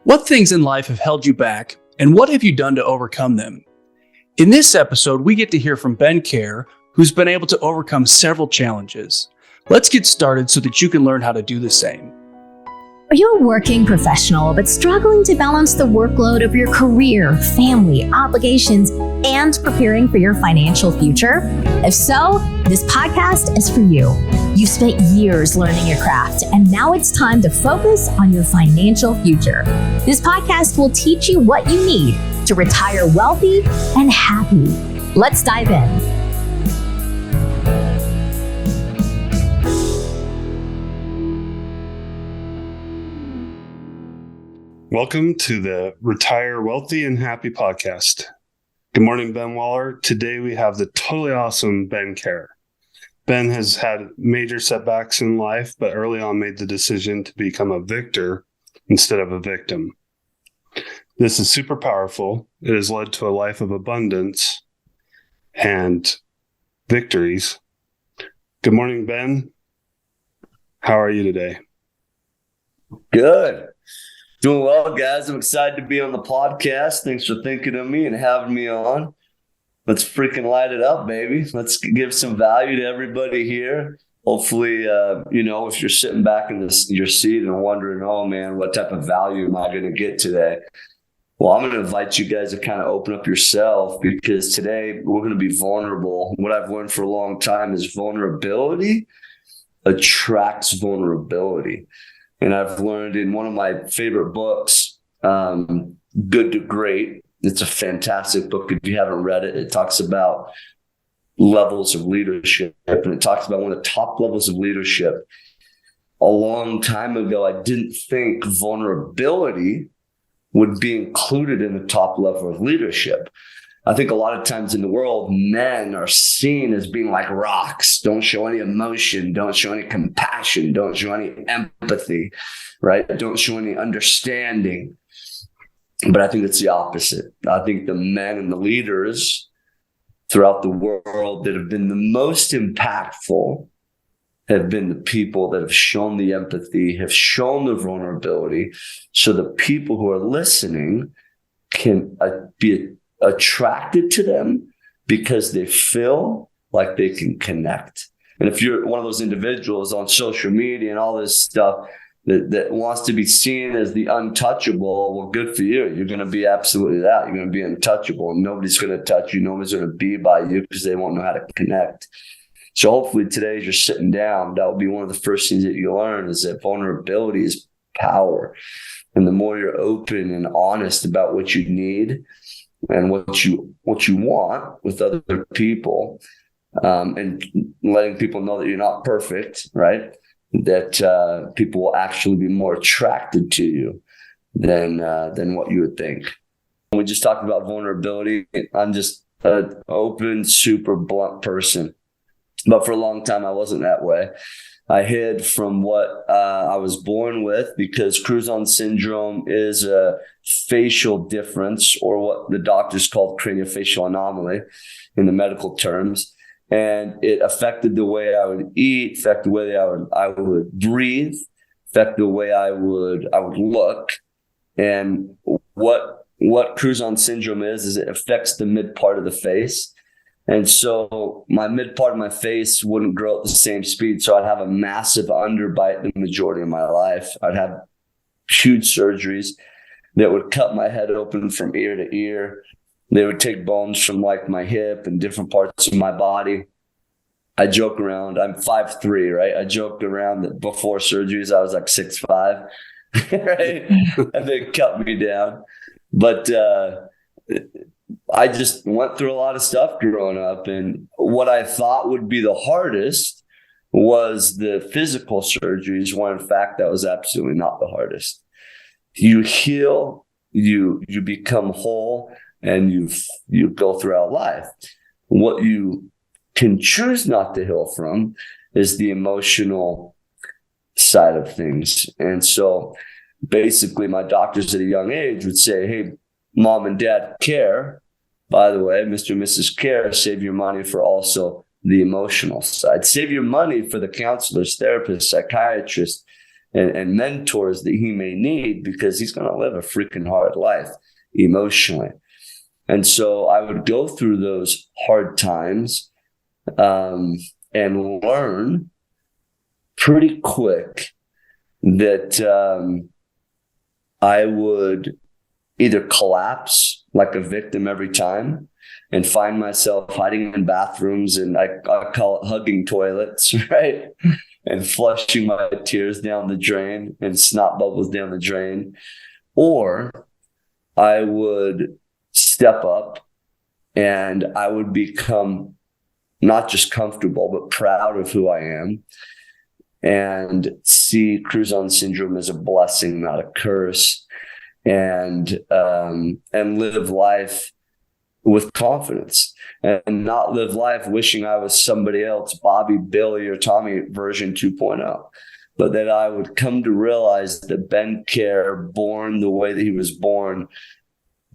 What things in life have held you back, and what have you done to overcome them? In this episode, we get to hear from Ben Kjar, who's been able to overcome several challenges. Let's get started so that you can learn how to do the same. Are you a working professional but struggling to balance the workload of your career, family, obligations, and preparing for your financial future? If so, this podcast is for you. You've spent years learning your craft, and now it's time to focus on your financial future. This podcast will teach you what you need to retire wealthy and happy. Let's dive in. Welcome to the Retire Wealthy and Happy podcast. Good morning, Ben Waller. Today we have the totally awesome Ben Kjar. Ben has had major setbacks in life, but early on made the decision to become a victor instead of a victim. This is super powerful. It has led to a life of abundance and victories. Good morning, Ben. How are you today? Good. Doing well, guys. I'm excited to be on the podcast. Thanks for thinking of me and having me on. Let's freaking light it up, baby. Let's give some value to everybody here. Hopefully, if you're sitting back in your seat and wondering, oh man, what type of value am I going to get today? Well, I'm going to invite you guys to kind of open up yourself, because today we're going to be vulnerable. What I've learned for a long time is vulnerability attracts vulnerability. And I've learned in one of my favorite books, Good to Great. It's a fantastic book. If you haven't read it, it talks about levels of leadership. And it talks about one of the top levels of leadership. A long time ago, I didn't think vulnerability would be included in the top level of leadership. I think a lot of times in the world, men are seen as being like rocks. Don't show any emotion. Don't show any compassion. Don't show any empathy, right? Don't show any understanding. But I think it's the opposite. I think the men and the leaders throughout the world that have been the most impactful have been the people that have shown the empathy, have shown the vulnerability, so the people who are listening can be attracted to them because they feel like they can connect. And if you're one of those individuals on social media and all this stuff that wants to be seen as the untouchable, well, good for you. You're going to be absolutely that. You're going to be untouchable. Nobody's going to touch you. Nobody's going to be by you because they won't know how to connect. So hopefully today, as you're sitting down, that will be one of the first things that you learn, is that vulnerability is power. And the more you're open and honest about what you need and what you want with other people, and letting people know that you're not perfect, right? That people will actually be more attracted to you than what you would think. We just talked about vulnerability. I'm just an open, super blunt person. But for a long time, I wasn't that way. I hid from what I was born with, because Crouzon syndrome is a facial difference, or what the doctors call craniofacial anomaly in the medical terms. And it affected the way I would eat, affected the way I would breathe, affected the way I would look. And what Crouzon syndrome is it affects the mid part of the face. And so my mid part of my face wouldn't grow at the same speed. So I'd have a massive underbite the majority of my life. I'd have huge surgeries that would cut my head open from ear to ear. They would take bones from like my hip and different parts of my body. I joke around. I'm 5'3", right? I joked around that before surgeries, I was like 6'5", right? And they cut me down. But I just went through a lot of stuff growing up. And what I thought would be the hardest was the physical surgeries, when in fact that was absolutely not the hardest. You heal, you become whole, and you go throughout life. What you can choose not to heal from is the emotional side of things. And so basically my doctors at a young age would say, hey, mom and dad care. By the way, Mr. and Mrs. Kjar, save your money for also the emotional side. Save your money for the counselors, therapists, psychiatrists, and mentors that he may need, because he's going to live a freaking hard life emotionally. And so I would go through those hard times and learn pretty quick that I would either collapse like a victim every time and find myself hiding in bathrooms, and I call it hugging toilets, right? And flushing my tears down the drain and snot bubbles down the drain. Or I would step up and I would become not just comfortable, but proud of who I am, and see Crouzon syndrome as a blessing, not a curse, and live life with confidence, and not live life wishing I was somebody else, Bobby, Billy, or Tommy version 2.0, but that I would come to realize that Ben Kjar, born the way that he was born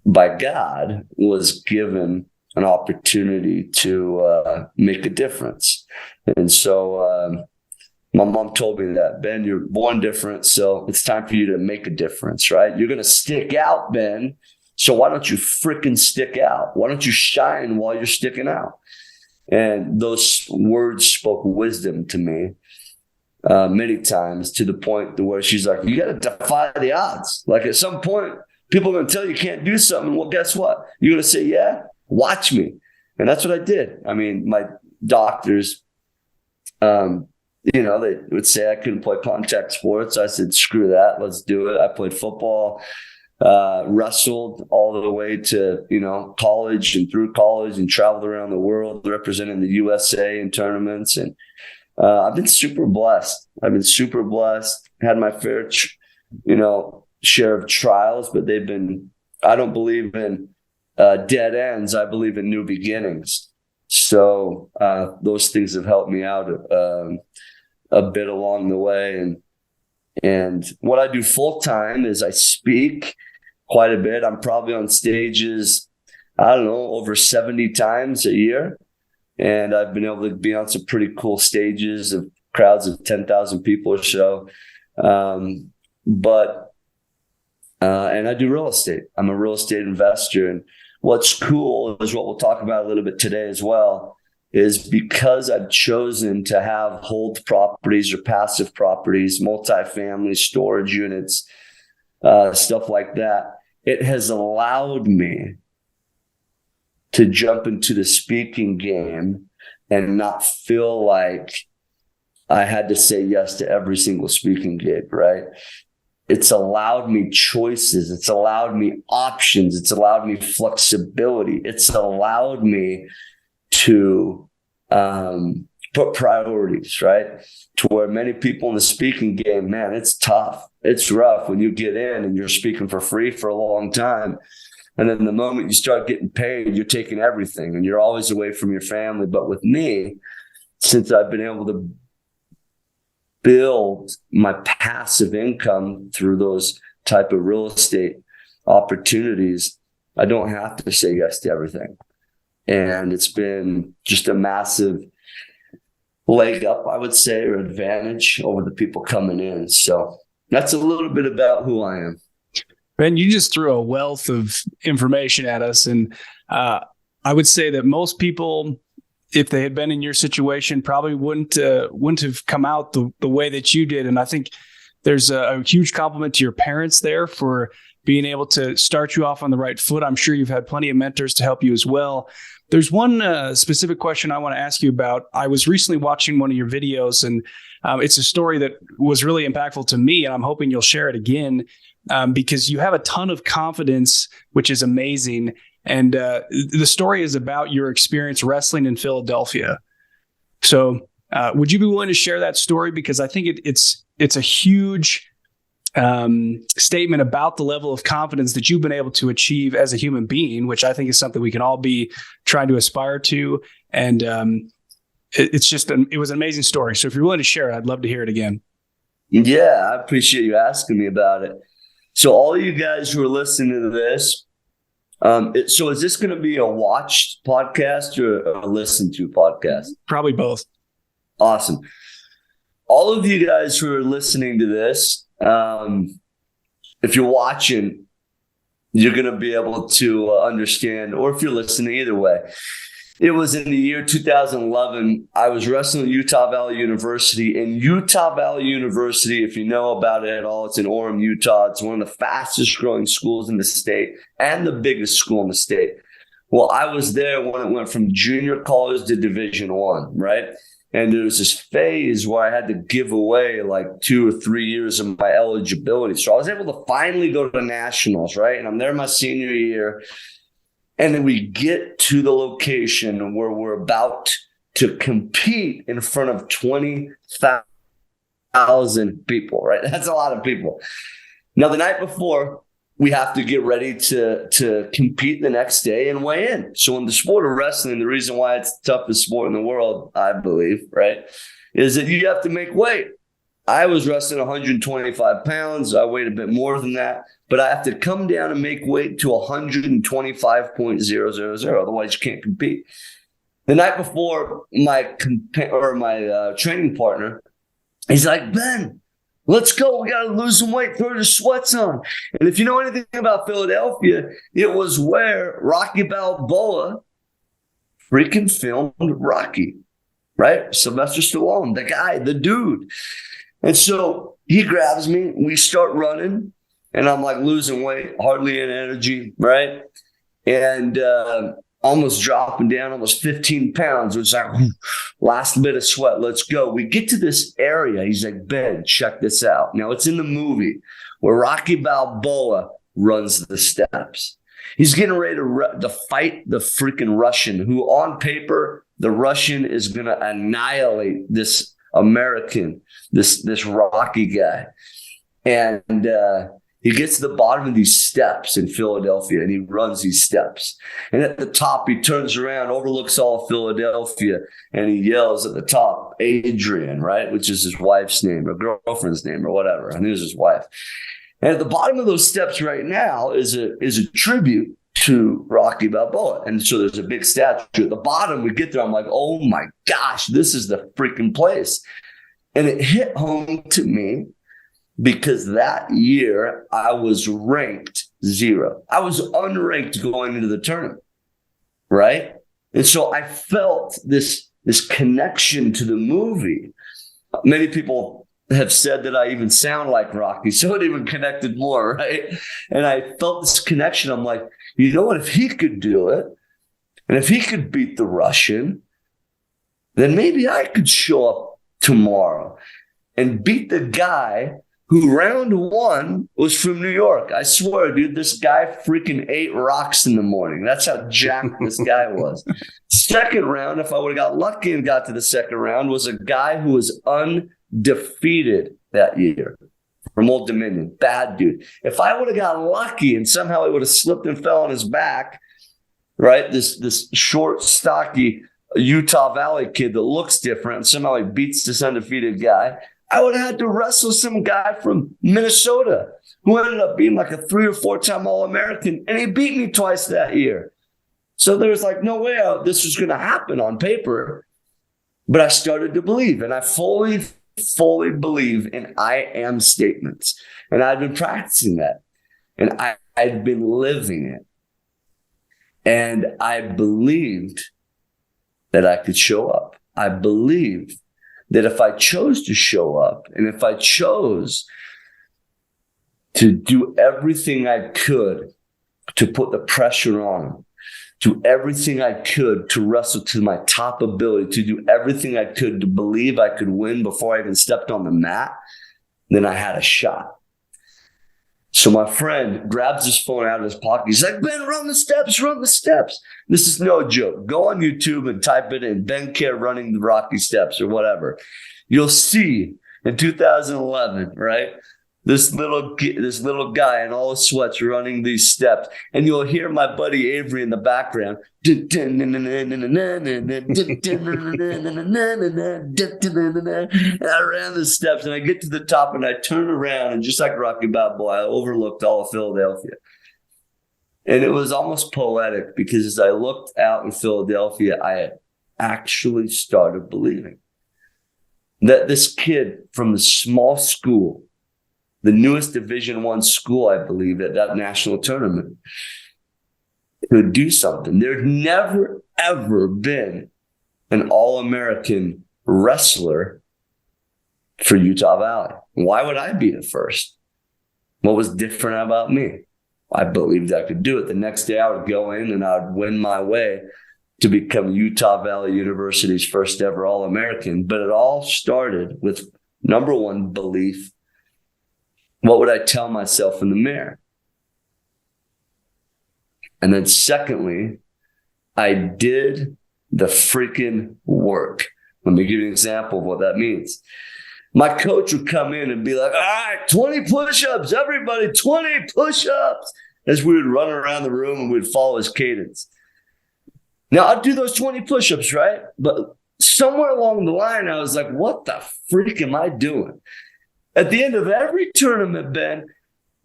by God, was given an opportunity to make a difference. And so my mom told me that, Ben, you're born different, so it's time for you to make a difference, right? You're going to stick out, Ben. So why don't you freaking stick out? Why don't you shine while you're sticking out? And those words spoke wisdom to me many times, to the point to where she's like, you got to defy the odds. Like, at some point, people are going to tell you can't do something. Well, guess what? You're going to say, yeah, watch me. And that's what I did. I mean, my doctors, they would say I couldn't play contact sports. I said, screw that. Let's do it. I played football, wrestled all the way to, college and through college, and traveled around the world representing the USA in tournaments. And I've been super blessed. Had my fair, share of trials, but they've been, I don't believe in dead ends. I believe in new beginnings. So those things have helped me out a bit along the way. And what I do full time is I speak quite a bit. I'm probably on stages, over 70 times a year. And I've been able to be on some pretty cool stages of crowds of 10,000 people or so. And I do real estate. I'm a real estate investor. And what's cool is what we'll talk about a little bit today as well, is because I've chosen to have hold properties or passive properties, multifamily storage units, stuff like that. It has allowed me to jump into the speaking game and not feel like I had to say yes to every single speaking gig, right? It's allowed me choices. It's allowed me options. It's allowed me flexibility. It's allowed me to put priorities, right? To where many people in the speaking game, man, it's tough. It's rough when you get in and you're speaking for free for a long time. And then the moment you start getting paid, you're taking everything and you're always away from your family. But with me, since I've been able to build my passive income through those type of real estate opportunities, I don't have to say yes to everything. And it's been just a massive leg up, I would say, or advantage over the people coming in. So that's a little bit about who I am. Ben, you just threw a wealth of information at us. And I would say that most people, if they had been in your situation, probably wouldn't have come out the way that you did. And I think there's a huge compliment to your parents there for being able to start you off on the right foot. I'm sure you've had plenty of mentors to help you as well. There's one specific question I want to ask you about. I was recently watching one of your videos, and it's a story that was really impactful to me, and I'm hoping you'll share it again because you have a ton of confidence, which is amazing. And the story is about your experience wrestling in Philadelphia. So would you be willing to share that story? Because I think it's a huge statement about the level of confidence that you've been able to achieve as a human being, which I think is something we can all be trying to aspire to. And it was an amazing story. So if you're willing to share it, I'd love to hear it again. Yeah, I appreciate you asking me about it. So all you guys who are listening to this, so is this going to be a watched podcast or a listened to podcast? Probably both. Awesome. all of you guys who are listening to this, if you're watching, you're going to be able to understand, or if you're listening, either way. It was in the year 2011. I was wrestling at Utah Valley University. And Utah Valley University, if you know about it at all, it's in Orem, Utah. It's one of the fastest growing schools in the state and the biggest school in the state. Well, I was there when it went from junior college to Division I, right? And there was this phase where I had to give away like 2 or 3 years of my eligibility. So I was able to finally go to nationals, right? And I'm there my senior year. And then we get to the location where we're about to compete in front of 20,000 people, right? That's a lot of people. Now, the night before, we have to get ready to compete the next day and weigh in. So in the sport of wrestling, the reason why it's the toughest sport in the world, I believe, right, is that you have to make weight. I was wrestling 125 pounds. I weighed a bit more than that, but I have to come down and make weight to 125.000. Otherwise, you can't compete. The night before, my training partner, he's like, Ben, let's go. We got to lose some weight. Throw the sweats on. And if you know anything about Philadelphia, it was where Rocky Balboa freaking filmed Rocky, right? Sylvester Stallone, the guy, the dude. And so he grabs me. We start running. And I'm like losing weight, hardly any energy, right? And almost dropping down almost 15 pounds. It's like, last bit of sweat, let's go. We get to this area. He's like, Ben, check this out. Now, it's in the movie where Rocky Balboa runs the steps. He's getting ready to fight the freaking Russian, who on paper, the Russian is going to annihilate this American, this Rocky guy. And he gets to the bottom of these steps in Philadelphia, and he runs these steps. And at the top, he turns around, overlooks all of Philadelphia, and he yells at the top, Adrian, right? Which is his wife's name or girlfriend's name or whatever. I think it was his wife. And at the bottom of those steps right now is a tribute to Rocky Balboa. And so there's a big statue. At the bottom, we get there, I'm like, oh my gosh, this is the freaking place. And it hit home to me because that year I was ranked 0. I was unranked going into the tournament, right? And so I felt this connection to the movie. Many people have said that I even sound like Rocky, so it even connected more, right? And I felt this connection. I'm like, you know what? If he could do it, and if he could beat the Russian, then maybe I could show up tomorrow and beat the guy who round 1 was from New York. I swear, dude, this guy freaking ate rocks in the morning. That's how jacked this guy was. Second round, if I would have got lucky and got to the second round, was a guy who was undefeated that year from Old Dominion. Bad dude. If I would have got lucky and somehow he would have slipped and fell on his back, right, this short, stocky Utah Valley kid that looks different, and somehow he beats this undefeated guy, I would have had to wrestle some guy from Minnesota who ended up being like a 3 or 4 time All-American, and he beat me twice that year. So there was like no way this was going to happen on paper, but I started to believe, and I fully believe in I am statements, and I'd been practicing that, and I'd been living it, and I believed that I could show up. I believed that if I chose to show up, and if I chose to do everything I could to put the pressure on, do everything I could to wrestle to my top ability, to do everything I could to believe I could win before I even stepped on the mat, then I had a shot. So my friend grabs his phone out of his pocket. He's like, Ben, run the steps, run the steps. This is no joke. Go on YouTube and type it in, Ben Kjar running the Rocky steps or whatever. You'll see in 2011, right? This little guy in all his sweats running these steps. And you'll hear my buddy Avery in the background. And I ran the steps and I get to the top and I turn around and just like Rocky Balboa, I overlooked all of Philadelphia. And it was almost poetic because as I looked out in Philadelphia, I actually started believing. that this kid from the small school, the newest Division I school, I believe, at that national tournament, could do something. There'd never, ever been an All-American wrestler for Utah Valley. Why would I be the first? What was different about me? I believed I could do it. The next day I would go in and I would win my way to become Utah Valley University's first ever All-American. But it all started with, number one, belief. What would I tell myself in the mirror? And then secondly, I did the freaking work. Let me give you an example of what that means. My coach would come in and be like, all right, 20 push-ups, everybody, 20 push-ups, as we would run around the room and we'd follow his cadence. Now, I'd do those 20 push-ups, right? But somewhere along the line, I was like, what the freak am I doing? At the end of every tournament, Ben,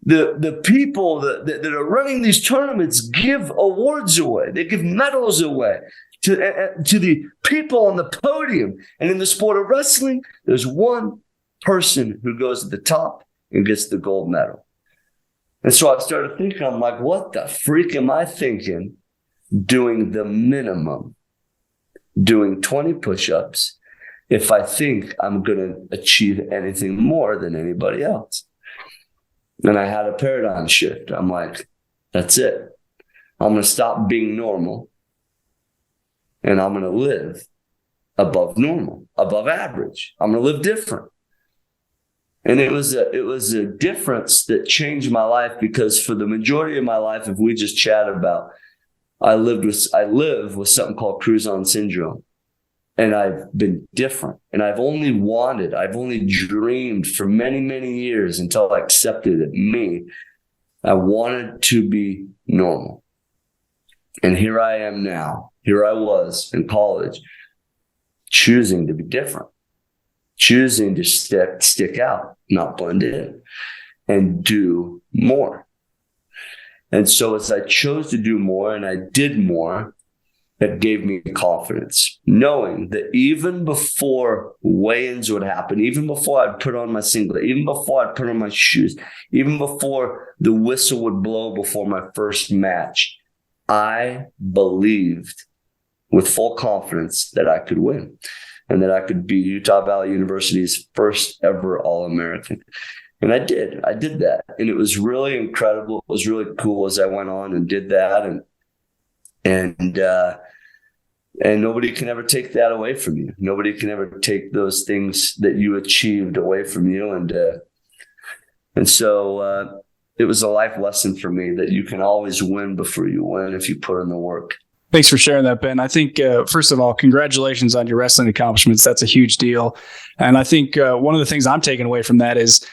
the people that are running these tournaments give awards away. They give medals away to the people on the podium. And in the sport of wrestling, there's one person who goes to the top and gets the gold medal. And so I started thinking, I'm like, what the freak am I thinking? Doing the minimum, doing 20 push-ups, if I think I'm going to achieve anything more than anybody else. And I had a paradigm shift. I'm like, that's it. I'm going to stop being normal. And I'm going to live above normal, above average. I'm going to live different. And it was a difference that changed my life, because for the majority of my life, if we just chat about, I live with something called Crouzon syndrome. And I've been different. And I've only dreamed for many, many years until I accepted it. I wanted to be normal. And here I am now. Here I was in college, choosing to be different, choosing to stick out, not blend in, and do more. And so as I chose to do more and I did more, it gave me confidence, knowing that even before weigh-ins would happen, even before I'd put on my singlet, even before I'd put on my shoes, even before the whistle would blow before my first match, I believed with full confidence that I could win and that I could be Utah Valley University's first ever All-American. And I did that. And it was really incredible. It was really cool as I went on and did that. And nobody can ever take that away from you. Nobody can ever take those things that you achieved away from you. And so it was a life lesson for me that you can always win before you win if you put in the work. Thanks for sharing that, Ben. I think, first of all, congratulations on your wrestling accomplishments. That's a huge deal. And I think one of the things I'm taking away from that is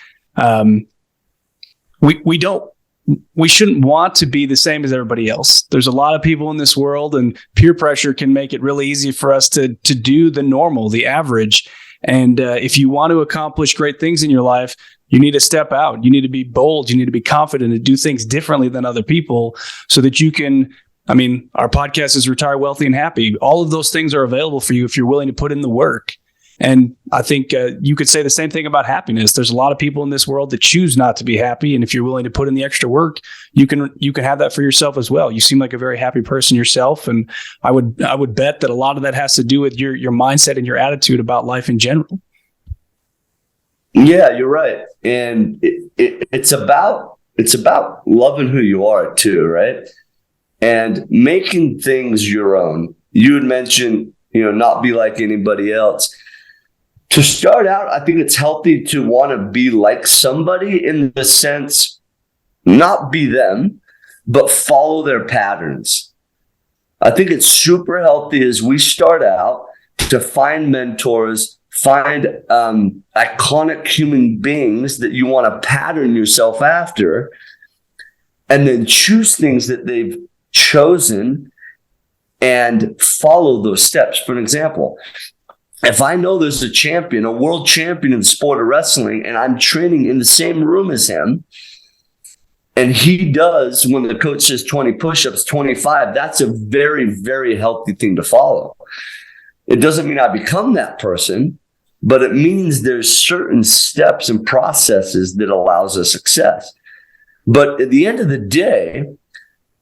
we shouldn't want to be the same as everybody else. There's a lot of people in this world, and peer pressure can make it really easy for us to do the normal, the average. And if you want to accomplish great things in your life, you need to step out. You need to be bold. You need to be confident and do things differently than other people so that you can, our podcast is Retire Wealthy and Happy. All of those things are available for you if you're willing to put in the work. And I think you could say the same thing about happiness. There's a lot of people in this world that choose not to be happy. And if you're willing to put in the extra work, you can have that for yourself as well. You seem like a very happy person yourself. And I would bet that a lot of that has to do with your mindset and your attitude about life in general. Yeah, you're right. And it's about loving who you are too, right? And making things your own. You had mentioned, not be like anybody else. To start out, I think it's healthy to want to be like somebody in the sense, not be them, but follow their patterns. I think it's super healthy as we start out to find mentors, find iconic human beings that you want to pattern yourself after, and then choose things that they've chosen and follow those steps. For an example, if I know there's a world champion in the sport of wrestling, and I'm training in the same room as him, and he does, when the coach says 20 push-ups, 25, that's a very, very healthy thing to follow. It doesn't mean I become that person, but it means there's certain steps and processes that allows us success. But at the end of the day,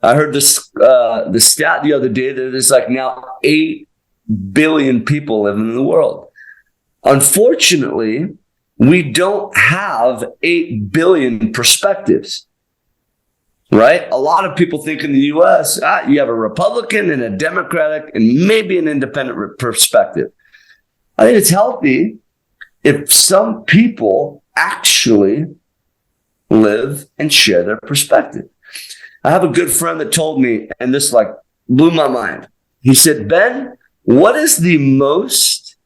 I heard this the stat the other day that there's like now 8 billion people living in the world. Unfortunately, we don't have 8 billion perspectives, right? A lot of people think in the U.S., you have a Republican and a Democratic and maybe an independent perspective. I think it's healthy if some people actually live and share their perspective. I have a good friend that told me, and this like blew my mind. He said, Ben, what is the most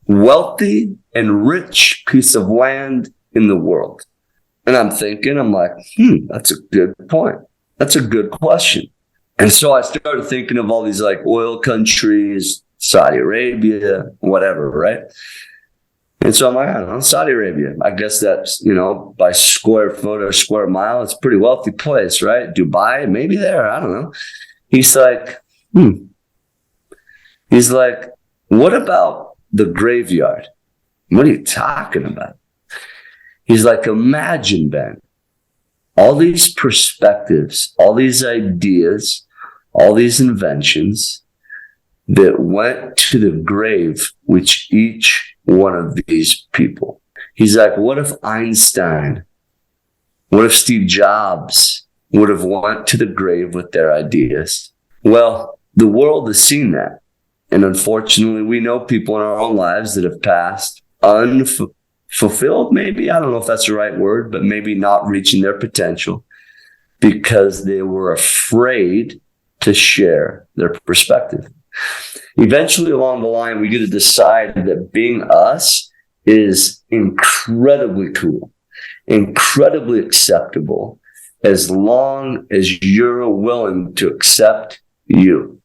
wealthy and rich piece of land in the world? And I'm like, that's a good point. That's a good question. And so I started thinking of all these like oil countries, Saudi Arabia, whatever, right? And so I'm like, I don't know, Saudi Arabia. I guess that's, by square foot or square mile, it's a pretty wealthy place, right? Dubai, maybe there, I don't know. He's like, He's like, what about the graveyard? What are you talking about? He's like, imagine, Ben, all these perspectives, all these ideas, all these inventions that went to the grave with each one of these people. He's like, what if Einstein, what if Steve Jobs would have went to the grave with their ideas? Well, the world has seen that. And unfortunately, we know people in our own lives that have passed unfulfilled, maybe. I don't know if that's the right word, but maybe not reaching their potential because they were afraid to share their perspective. Eventually, along the line, we get to decide that being us is incredibly cool, incredibly acceptable, as long as you're willing to accept you.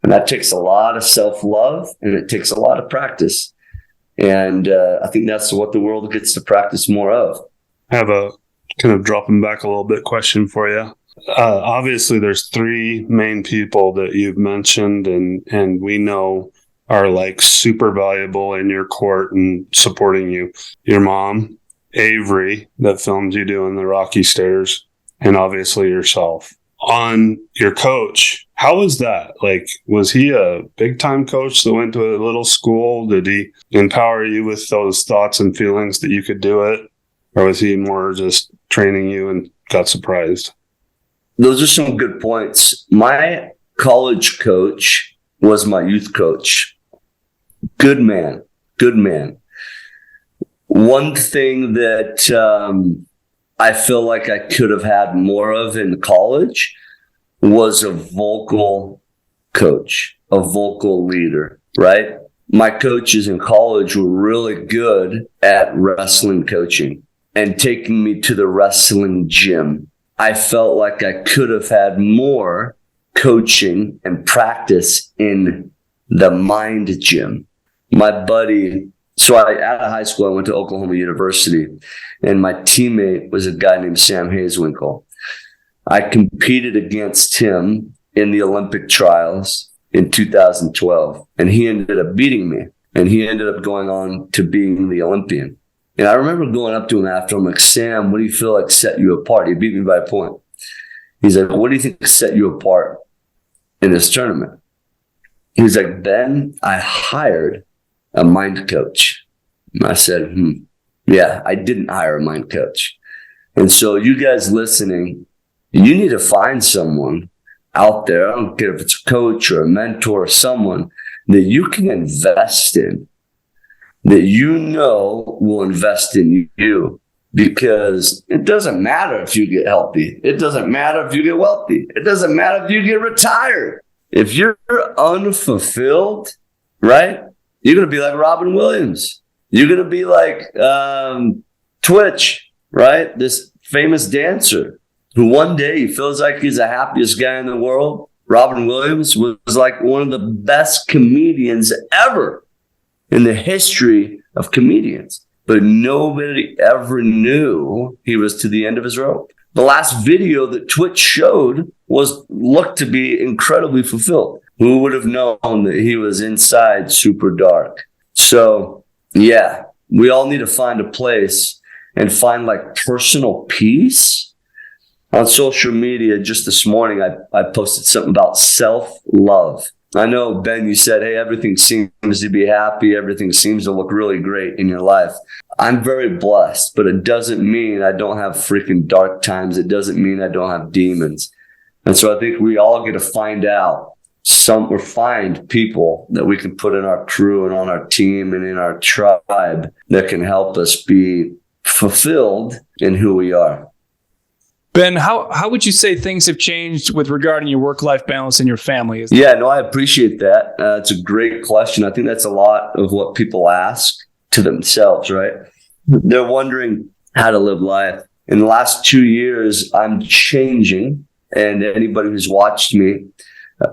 And that takes a lot of self-love, and it takes a lot of practice. And I think that's what the world gets to practice more of. I have a kind of dropping back a little bit question for you. Obviously, there's 3 main people that you've mentioned and we know are like super valuable in your court and supporting you. Your mom, Avery, that filmed you doing the Rocky Stairs, and obviously yourself. On your coach, how was that? Like, was he a big time coach that went to a little school? Did he empower you with those thoughts and feelings that you could do it? Or was he more just training you and got surprised? Those are some good points. My college coach was my youth coach. Good man. One thing that I feel like I could have had more of in college was a vocal coach, a vocal leader, right? My coaches in college were really good at wrestling coaching and taking me to the wrestling gym. I felt like I could have had more coaching and practice in the mind gym. My buddy, out of high school, I went to Oklahoma University, and my teammate was a guy named Sam Hazewinkle. I competed against him in the Olympic trials in 2012, and he ended up beating me, and he ended up going on to being the Olympian. And I remember going up to him after, I'm like, Sam, what do you feel like set you apart? He beat me by a point. He's like, what do you think set you apart in this tournament? He was like, Ben, I hired a mind coach. And I said, yeah, I didn't hire a mind coach. And so you guys listening, you need to find someone out there. I don't care if it's a coach or a mentor or someone that you can invest in, that you know will invest in you, because it doesn't matter if you get healthy. It doesn't matter if you get wealthy. It doesn't matter if you get retired. If you're unfulfilled, right, you're going to be like Robin Williams. You're going to be like Twitch, right, this famous dancer who one day he feels like he's the happiest guy in the world. Robin Williams was like one of the best comedians ever in the history of comedians, but nobody ever knew he was to the end of his rope. The last video that Twitch showed looked to be incredibly fulfilled. Who would have known that he was inside super dark? So Yeah, we all need to find a place and find like personal peace. On social media just this morning, I posted something about self-love. I know, Ben, you said, hey, everything seems to be happy. Everything seems to look really great in your life. I'm very blessed, but it doesn't mean I don't have freaking dark times. It doesn't mean I don't have demons. And so I think we all get to find find people that we can put in our crew and on our team and in our tribe that can help us be fulfilled in who we are. Ben, how would you say things have changed with regarding your work-life balance in your family? Yeah, no, I appreciate that. It's a great question. I think that's a lot of what people ask to themselves, right? They're wondering how to live life. In the last 2 years, I'm changing. And anybody who's watched me,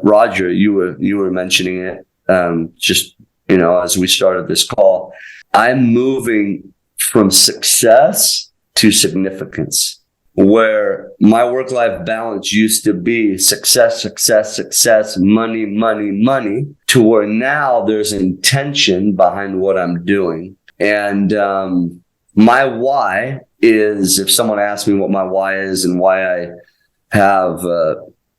Roger, you were mentioning it just, as we started this call. I'm moving from success to significance, where my work-life balance used to be success, money, to where now there's intention behind what I'm doing. And my why is, if someone asks me what my why is and why I have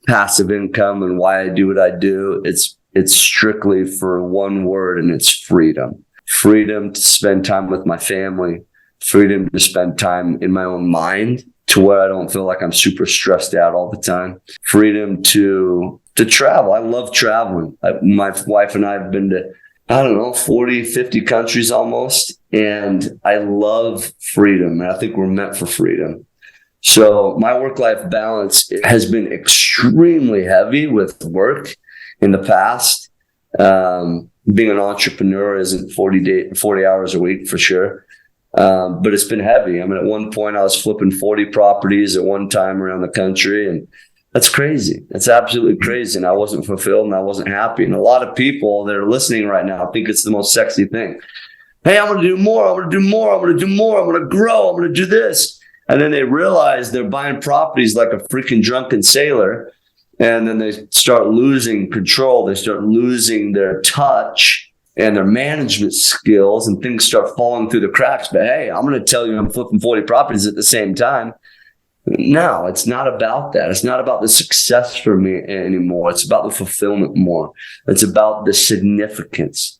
passive income and why I do what I do, it's strictly for one word, and it's freedom. Freedom to spend time with my family, freedom to spend time in my own mind to where I don't feel like I'm super stressed out all the time. Freedom to travel. I love traveling. My wife and I have been to, 40, 50 countries almost. And I love freedom. And I think we're meant for freedom. So my work-life balance has been extremely heavy with work in the past. Being an entrepreneur isn't 40 hours a week for sure. But it's been heavy. I mean, at one point I was flipping 40 properties at one time around the country, and that's crazy. That's absolutely crazy. And I wasn't fulfilled and I wasn't happy. And a lot of people that are listening right now think it's the most sexy thing. Hey, I'm going to do more. I'm going to do more. I'm going to do more. I'm going to grow. I'm going to do this. And then they realize they're buying properties like a freaking drunken sailor. And then they start losing control. They start losing their touch and their management skills, and things start falling through the cracks. But hey, I'm going to tell you I'm flipping 40 properties at the same time. No, it's not about that. It's not about the success for me anymore. It's about the fulfillment more. It's about the significance,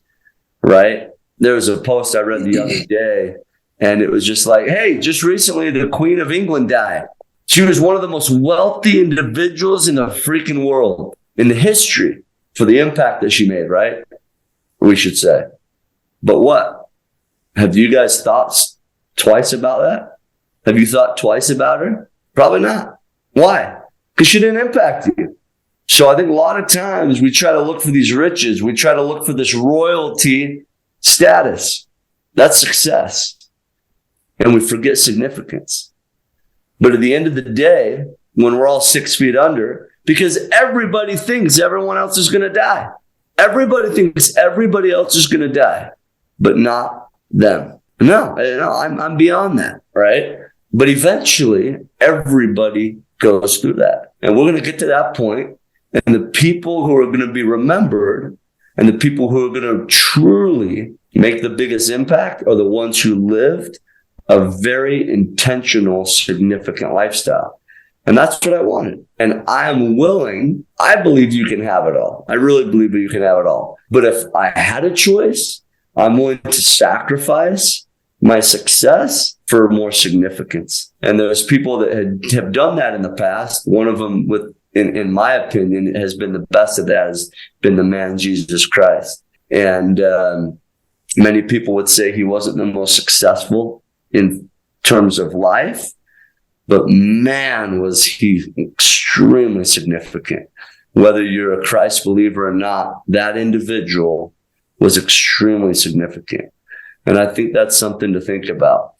right? There was a post I read the other day, and it was just like, hey, just recently the Queen of England died. She was one of the most wealthy individuals in the freaking world, in the history, for the impact that she made, right? We should say. But what? Have you guys thought twice about that? Have you thought twice about her? Probably not. Why? Because she didn't impact you. So I think a lot of times we try to look for these riches. We try to look for this royalty status. That's success. And we forget significance. But at the end of the day, when we're all 6 feet under, because everybody thinks everyone else is going to die. Everybody thinks everybody else is going to die, but not them. No, I'm beyond that, right? But eventually, everybody goes through that. And we're going to get to that point, and the people who are going to be remembered and the people who are going to truly make the biggest impact are the ones who lived a very intentional, significant lifestyle. And that's what I wanted. And I am willing. I believe you can have it all. I really believe that you can have it all. But if I had a choice, I'm willing to sacrifice my success for more significance. And there's people that have done that in the past. One of them, in my opinion, has been the best of that, has been the man Jesus Christ. And many people would say he wasn't the most successful in terms of life. But man, was he extremely significant. Whether you're a Christ believer or not, that individual was extremely significant. And I think that's something to think about.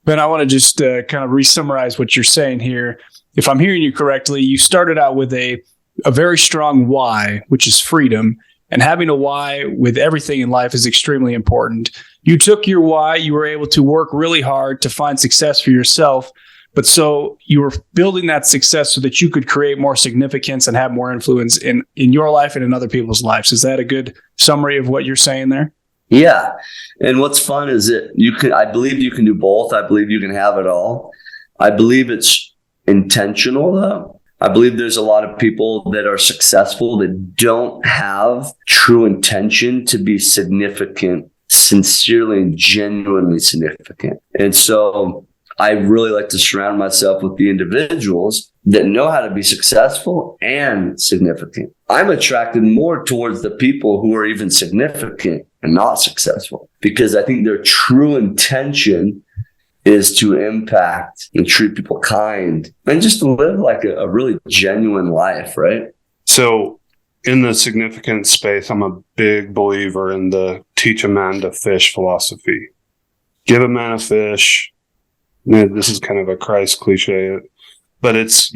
Ben, I want to just kind of re-summarize what you're saying here. If I'm hearing you correctly, you started out with a very strong why, which is freedom. And having a why with everything in life is extremely important. You took your why, you were able to work really hard to find success for yourself. But so you were building that success so that you could create more significance and have more influence in your life and in other people's lives. Is that a good summary of what you're saying there? Yeah. And what's fun is that I believe you can do both. I believe you can have it all. I believe it's intentional though. I believe there's a lot of people that are successful that don't have true intention to be significant, sincerely and genuinely significant. And so I really like to surround myself with the individuals that know how to be successful and significant. I'm attracted more towards the people who are even significant and not successful, because I think their true intention is to impact and treat people kind and just to live like a really genuine life, right? So in the significant space, I'm a big believer in the teach a man to fish philosophy. Give a man a fish. This is kind of a Christ cliche, but it's,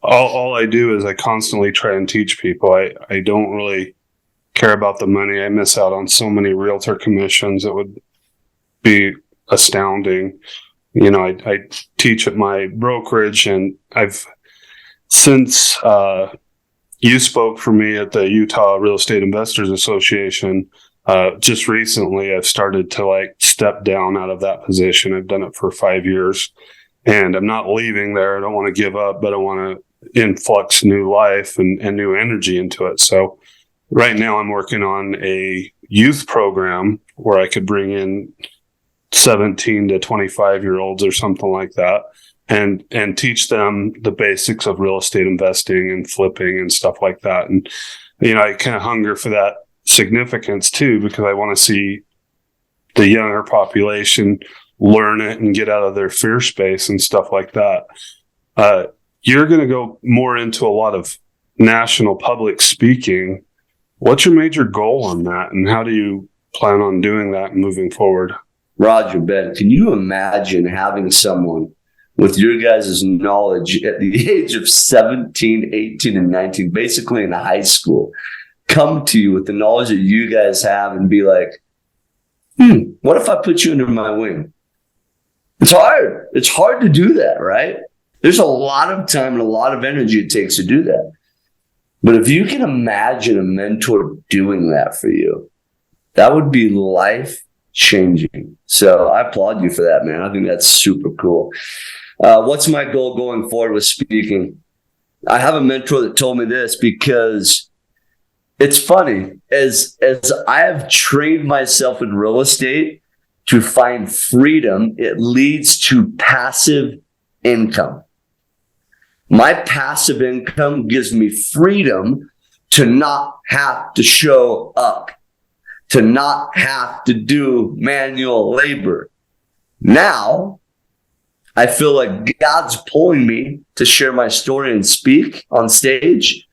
all I do is I constantly try and teach people. I don't really care about the money. I miss out on so many realtor commissions. It would be astounding. I teach at my brokerage, and since you spoke for me at the Utah Real Estate Investors Association, just recently I've started to step down out of that position. I've done it for 5 years, and I'm not leaving there. I don't want to give up, but I want to influx new life and new energy into it. So right now I'm working on a youth program where I could bring in 17 to 25-year-olds or something like that, and teach them the basics of real estate investing and flipping and stuff like that. And, I kind of hunger for that significance too, because I want to see the younger population learn it and get out of their fear space and stuff like that. You're going to go more into a lot of national public speaking. What's your major goal on that, and how do you plan on doing that and moving forward? Roger, Ben, can you imagine having someone with your guys' knowledge at the age of 17, 18, and 19, basically in high school, come to you with the knowledge that you guys have and be like, what if I put you under my wing? It's hard. It's hard to do that, right? There's a lot of time and a lot of energy it takes to do that. But if you can imagine a mentor doing that for you, that would be life-changing. So I applaud you for that, man. I think that's super cool. What's my goal going forward with speaking? I have a mentor that told me this, because it's funny. As I have trained myself in real estate to find freedom, it leads to passive income. My passive income gives me freedom to not have to show up, to not have to do manual labor. Now, I feel like God's pulling me to share my story and speak on stage.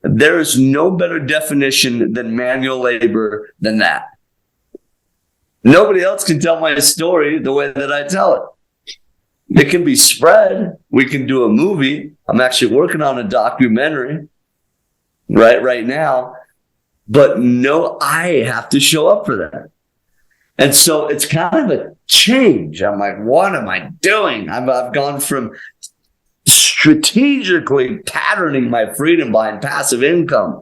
There is no better definition than manual labor than that. Nobody else can tell my story the way that I tell it. It can be spread. We can do a movie. I'm actually working on a documentary right now. But no, I have to show up for that. And so it's kind of a change. I'm like, what am I doing? I've gone from strategically patterning my freedom behind passive income.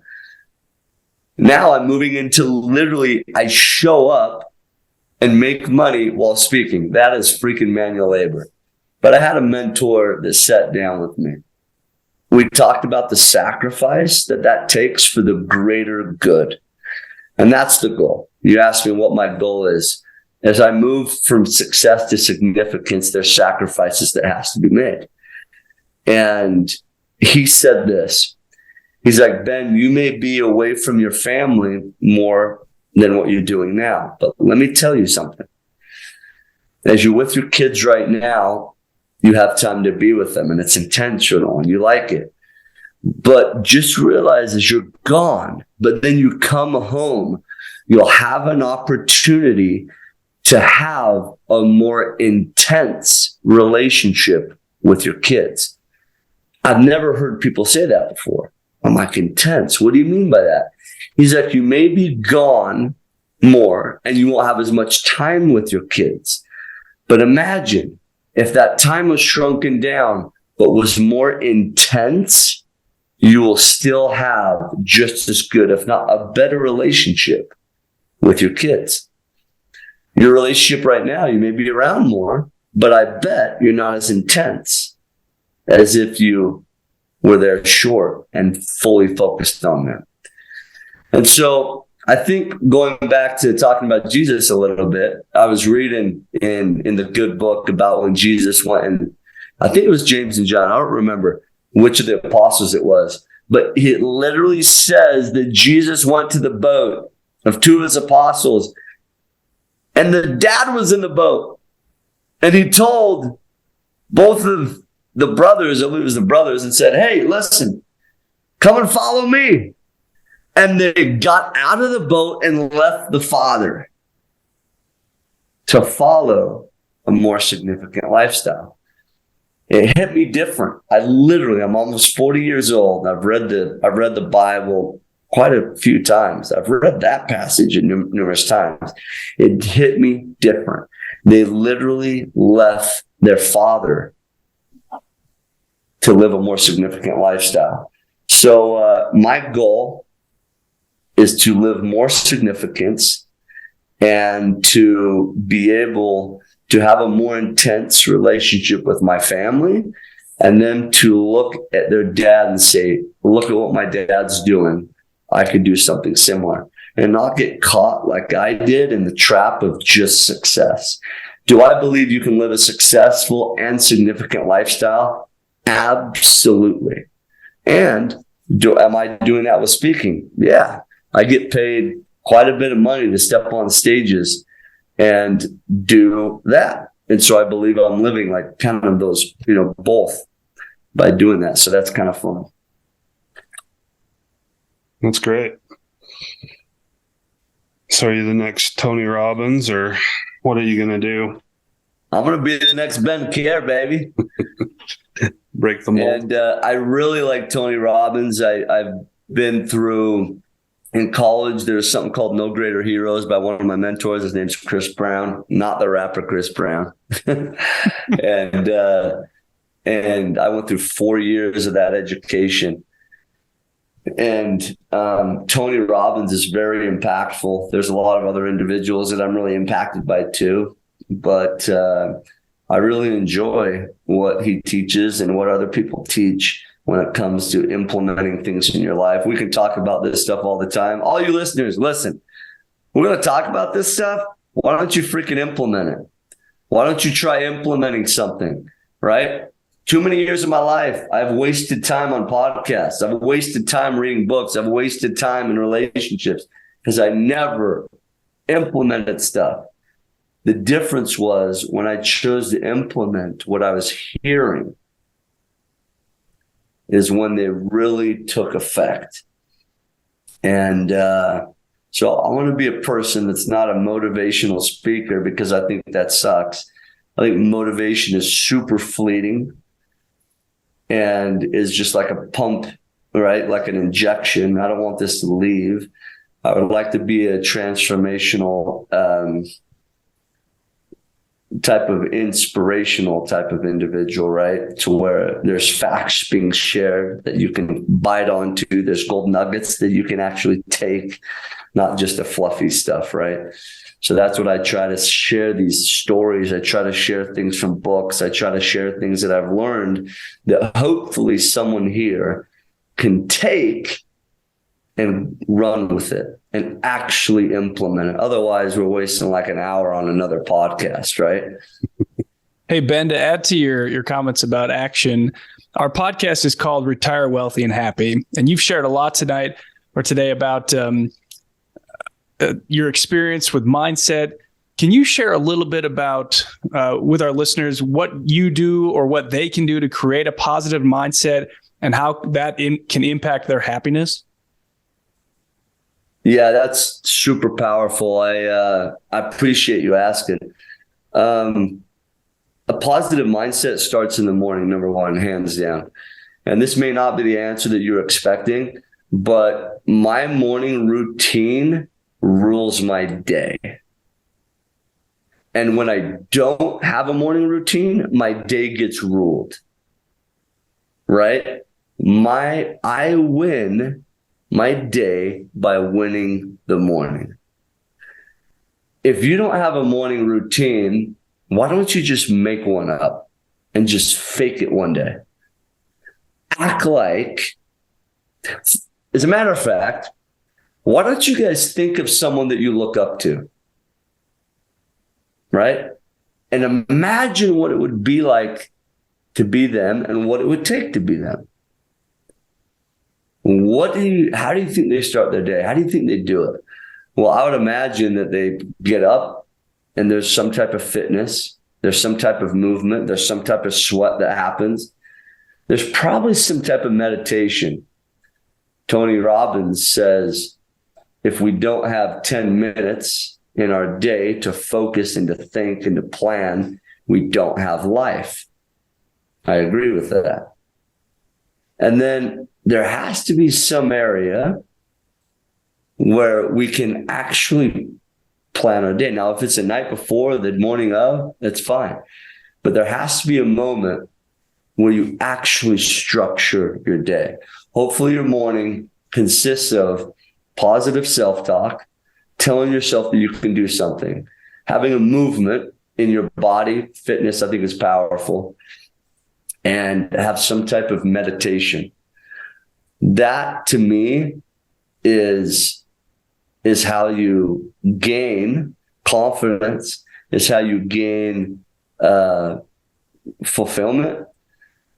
Now I'm moving into literally, I show up and make money while speaking. That is freaking manual labor. But I had a mentor that sat down with me. We talked about the sacrifice that takes for the greater good. And that's the goal. You asked me what my goal is. As I move from success to significance, there's sacrifices that has to be made. And he said this. He's like, Ben, you may be away from your family more than what you're doing now. But let me tell you something. As you're with your kids right now, you have time to be with them, and it's intentional, and you like it. But just realize as you're gone, but then you come home, you'll have an opportunity to have a more intense relationship with your kids. I've never heard people say that before. I'm like, intense? What do you mean by that? He's like, you may be gone more and you won't have as much time with your kids. But imagine if that time was shrunken down, but was more intense, you will still have just as good, if not a better relationship with your kids. Your relationship right now, you may be around more, but I bet you're not as intense as if you were there short and fully focused on them. And so I think going back to talking about Jesus a little bit, I was reading in the good book about when Jesus went, and I think it was James and John. I don't remember which of the apostles it was, but it literally says that Jesus went to the boat of two of his apostles, and the dad was in the boat, and he told both of the brothers, I believe it was the brothers, and said, hey, listen, come and follow me. And they got out of the boat and left the father to follow a more significant lifestyle. It hit me different. I'm almost 40 years old. I've read the Bible quite a few times. I've read that passage numerous times. It hit me different. They literally left their father to live a more significant lifestyle. So my goal is to live more significance and to be able to have a more intense relationship with my family, and then to look at their dad and say, look at what my dad's doing. I could do something similar, and not get caught like I did in the trap of just success. Do I believe you can live a successful and significant lifestyle? Absolutely. And am I doing that with speaking? Yeah. I get paid quite a bit of money to step on stages and do that. And so I believe I'm living like kind of those, both by doing that. So that's kind of fun. That's great. So are you the next Tony Robbins, or what are you going to do? I'm going to be the next Ben Kjar, baby. Break the mold. And I really like Tony Robbins. I've been through, in college, there's something called No Greater Heroes by one of my mentors. His name's Chris Brown, not the rapper Chris Brown. And I went through 4 years of that education. And Tony Robbins is very impactful. There's a lot of other individuals that I'm really impacted by too. But I really enjoy what he teaches and what other people teach when it comes to implementing things in your life. We can talk about this stuff all the time. All you listeners, listen, we're going to talk about this stuff. Why don't you freaking implement it? Why don't you try implementing something, right? Too many years of my life, I've wasted time on podcasts. I've wasted time reading books. I've wasted time in relationships because I never implemented stuff. The difference was when I chose to implement what I was hearing is when they really took effect. And so I want to be a person that's not a motivational speaker, because I think that sucks. I think motivation is super fleeting and is just like a pump, right? Like an injection. I don't want this to leave. I would like to be a transformational type of inspirational type of individual, right? To where there's facts being shared that you can bite onto. There's gold nuggets that you can actually take, not just the fluffy stuff, right? So that's what I try to share, these stories. I try to share things from books. I try to share things that I've learned that hopefully someone here can take and run with it and actually implement it. Otherwise, we're wasting like an hour on another podcast, right? Hey, Ben, to add to your comments about action, our podcast is called Retire Wealthy and Happy. And you've shared a lot tonight or today about your experience with mindset. Can you share a little bit about, with our listeners, what you do or what they can do to create a positive mindset and how that can impact their happiness? Yeah, that's super powerful. I appreciate you asking. A positive mindset starts in the morning, number one, hands down. And this may not be the answer that you're expecting, but my morning routine rules my day. And when I don't have a morning routine, my day gets ruled, right? I win my day by winning the morning. if you don't have a morning routine, why don't you just make one up and just fake it one day? Act like, as a matter of fact, why don't you guys think of someone that you look up to, right? And imagine what it would be like to be them and what it would take to be them. How do you think they start their day? How do you think they do it? Well, I would imagine that they get up and there's some type of fitness. There's some type of movement. There's some type of sweat that happens. There's probably some type of meditation. Tony Robbins says, if we don't have 10 minutes in our day to focus and to think and to plan, we don't have life. I agree with that. And then there has to be some area where we can actually plan our day. Now, if it's the night before, the morning of, that's fine. But there has to be a moment where you actually structure your day. Hopefully your morning consists of positive self-talk, telling yourself that you can do something, having a movement in your body. Fitness, I think, is powerful, and have some type of meditation. That, to me, is how you gain confidence, is how you gain fulfillment,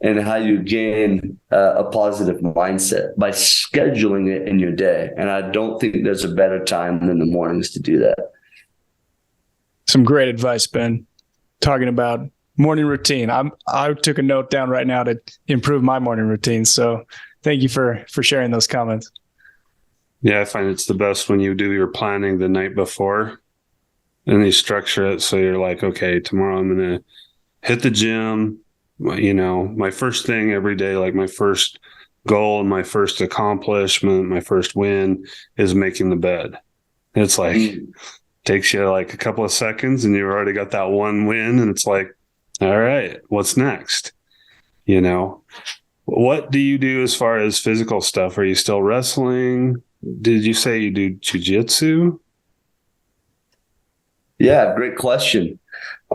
and how you gain a positive mindset by scheduling it in your day. And I don't think there's a better time than the mornings to do that. Some great advice, Ben. Talking about morning routine. I took a note down right now to improve my morning routine. So thank you for sharing those comments. Yeah, I find it's the best when you do your planning the night before and you structure it. So you're like, okay, tomorrow I'm going to hit the gym. You know, my first thing every day, like my first goal and my first accomplishment, my first win is making the bed. It's like, takes you like a couple of seconds and you've already got that one win. And it's like, all right, what's next? You know, what do you do as far as physical stuff? Are you still wrestling? Did you say you do jiu-jitsu? Yeah, great question.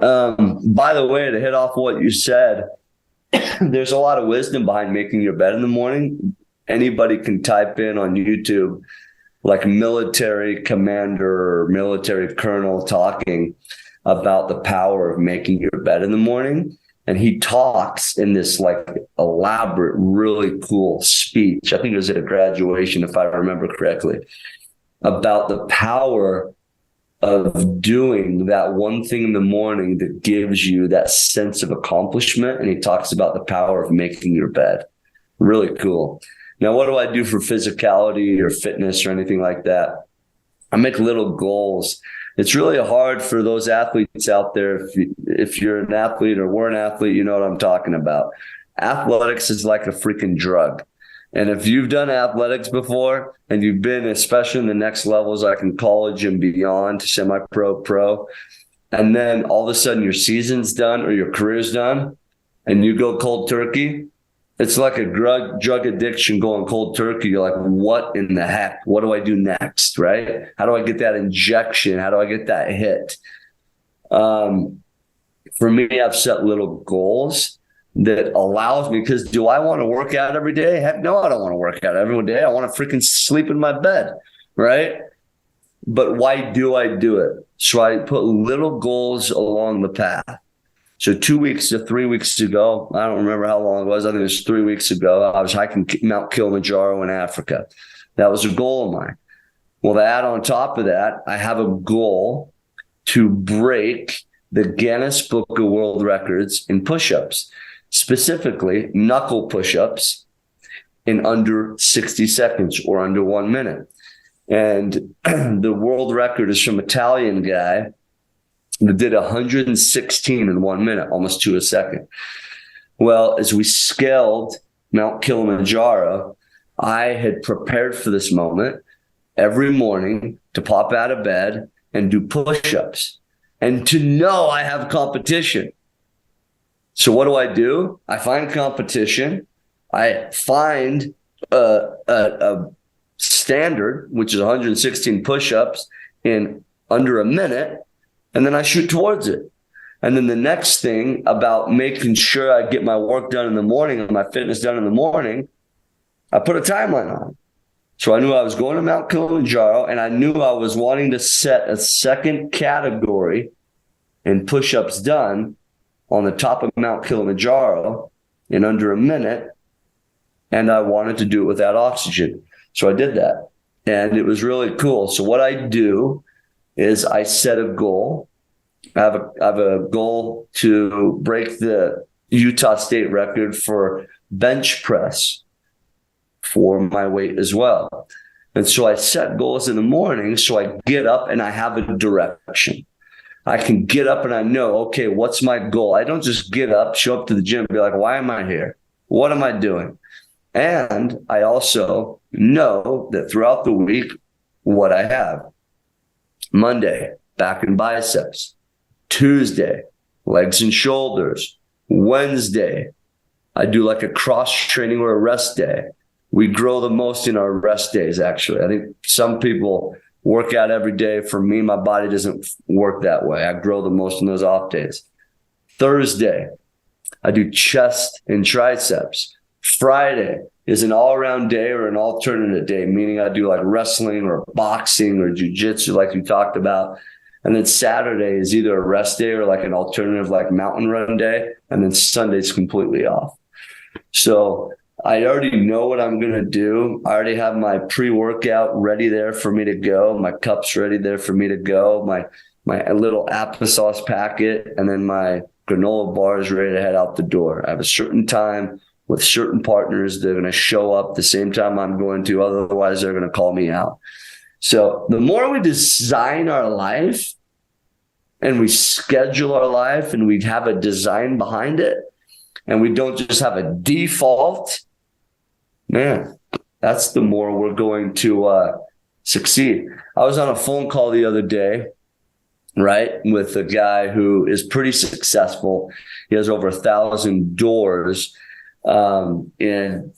By the way, to hit off what you said, there's a lot of wisdom behind making your bed in the morning. Anybody can type in on YouTube, like military commander or military colonel talking about the power of making your bed in the morning. And he talks in this like elaborate, really cool speech. I think it was at a graduation, if I remember correctly, about the power of doing that one thing in the morning that gives you that sense of accomplishment. And he talks about the power of making your bed. Really cool. Now, what do I do for physicality or fitness or anything like that? I make little goals. It's really hard for those athletes out there. If you're an athlete or were an athlete, you know what I'm talking about. Athletics is like a freaking drug. And if you've done athletics before and you've been, especially in the next levels, like in college and beyond, semi-pro, pro, and then all of a sudden your season's done or your career's done and you go cold turkey, it's like a drug addiction going cold turkey. You're like, what in the heck? What do I do next, right? How do I get that injection? How do I get that hit? For me, I've set little goals that allows me, because do I want to work out every day? Heck no, I don't want to work out every day. I want to freaking sleep in my bed, right? But why do I do it? So I put little goals along the path. So 2 weeks to 3 weeks ago, I don't remember how long it was. I think it was 3 weeks ago. I was hiking Mount Kilimanjaro in Africa. That was a goal of mine. Well, to add on top of that, I have a goal to break the Guinness Book of World Records in push-ups, specifically knuckle push-ups in under 60 seconds or under 1 minute. And the world record is from an Italian guy that did 116 in 1 minute, almost to a second. Well, as we scaled Mount Kilimanjaro, I had prepared for this moment every morning to pop out of bed and do push-ups and to know I have competition. So what do? I find competition. I find a standard, which is 116 push-ups in under a minute, and then I shoot towards it. And then the next thing about making sure I get my work done in the morning and my fitness done in the morning, I put a timeline on. So I knew I was going to Mount Kilimanjaro, and I knew I was wanting to set a second category in push-ups done on the top of Mount Kilimanjaro in under a minute. And I wanted to do it without oxygen. So I did that. And it was really cool. So what I do is I set a goal. I have a goal to break the Utah state record for bench press for my weight as well. And so I set goals in the morning. So I get up and I have a direction. I can get up and I know, okay, what's my goal? I don't just get up, show up to the gym, and be like, why am I here? What am I doing? And I also know that throughout the week, what I have. Monday, back and biceps. Tuesday, legs and shoulders. Wednesday, I do like a cross training or a rest day. We grow the most in our rest days, actually. I think some people work out every day. For me, my body doesn't work that way. I grow the most in those off days. Thursday, I do chest and triceps. Friday is an all-around day or an alternate day, meaning I do like wrestling or boxing or jiu-jitsu like you talked about. And then Saturday is either a rest day or like an alternative like mountain run day. And then Sunday's completely off. So I already know what I'm going to do. I already have my pre-workout ready there for me to go. My cups ready there for me to go. My little applesauce packet and then my granola bars ready to head out the door. I have a certain time with certain partners. They're going to show up the same time I'm going to. Otherwise, they're going to call me out. So the more we design our life and we schedule our life and we have a design behind it and we don't just have a default, man, that's the more we're going to succeed. I was on a phone call the other day, right, with a guy who is pretty successful. He has over 1,000 doors in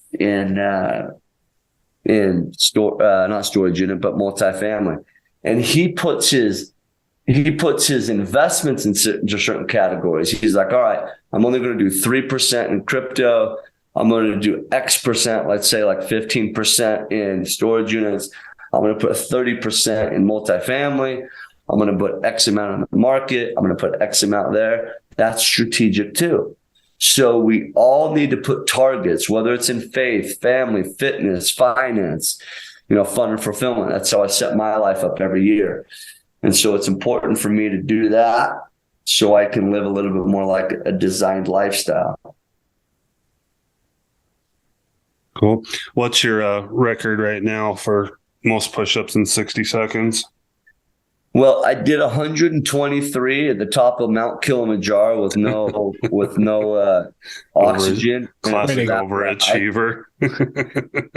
not storage unit, but multifamily. And he puts his investments in certain categories. He's like, all right, I'm only going to do 3% in crypto. I'm going to do X percent, let's say like 15% in storage units. I'm going to put 30% in multifamily. I'm going to put X amount in the market. I'm going to put X amount there. That's strategic too. So we all need to put targets, whether it's in faith, family, fitness, finance, fun and fulfillment. That's how I set my life up every year. And so it's important for me to do that so I can live a little bit more like a designed lifestyle. Cool. What's your record right now for most push-ups in 60 seconds? Well, I did 123 at the top of Mount Kilimanjaro with no oxygen. Classic overachiever.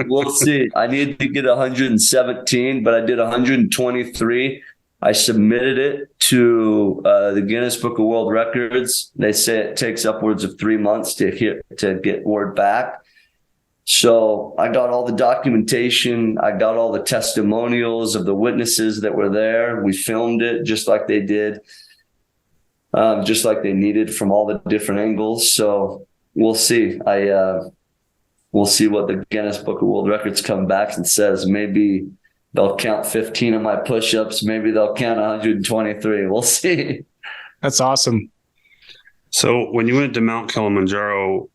We'll see. I need to get 117, but I did 123. I submitted it to the Guinness Book of World Records. They say it takes upwards of 3 months to get word back. So I got all the documentation. I got all the testimonials of the witnesses that were there. We filmed it just like they did, just like they needed from all the different angles. So we'll see. We'll see what the Guinness Book of World Records come back and says. Maybe they'll count 15 of my push-ups. Maybe they'll count 123. We'll see. That's awesome. So when you went to Mount Kilimanjaro,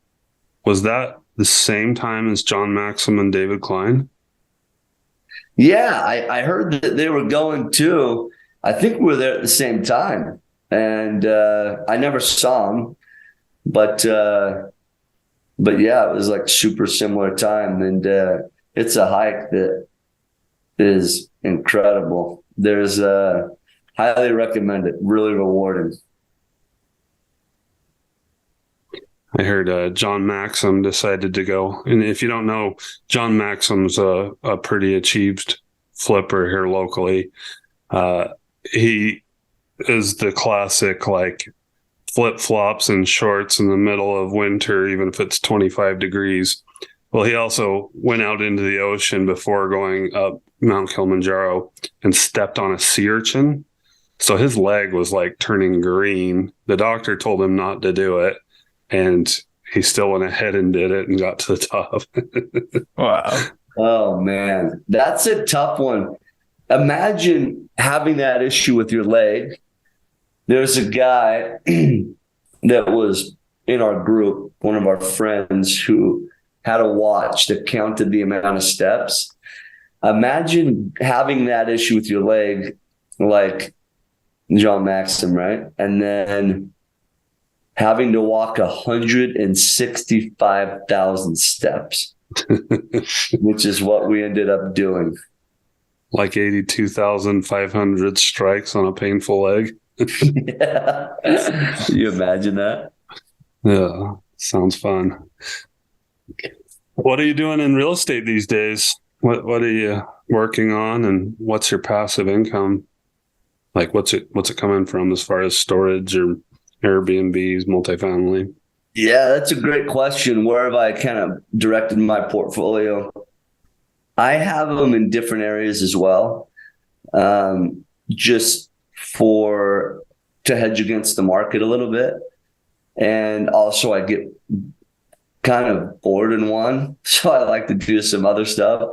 was that the same time as John Maxim and David Klein? Yeah, I heard that they were going too. I think we were there at the same time. And I never saw them. But yeah, it was like super similar time. And it's a hike that is incredible. There's highly recommend it. Really rewarding. I heard John Maxim decided to go. And if you don't know, John Maxim's a pretty achieved flipper here locally. He is the classic, like, flip-flops and shorts in the middle of winter, even if it's 25 degrees. Well, he also went out into the ocean before going up Mount Kilimanjaro and stepped on a sea urchin. So his leg was like turning green. The doctor told him not to do it, and he still went ahead and did it and got to the top. Wow. Oh, man. That's a tough one. Imagine having that issue with your leg. There's a guy that was in our group, one of our friends, who had a watch that counted the amount of steps. Imagine having that issue with your leg, like John Maxim, right? And then having to walk 165,000 steps, which is what we ended up doing. Like 82,500 strikes on a painful leg. Yeah. You imagine that? Yeah, sounds fun. What are you doing in real estate these days? What are you working on, and what's your passive income? Like, what's it coming from as far as storage or Airbnbs, multifamily? Yeah, that's a great question. Where have I kind of directed my portfolio? I have them in different areas as well, just to hedge against the market a little bit. And also I get kind of bored in one, so I like to do some other stuff.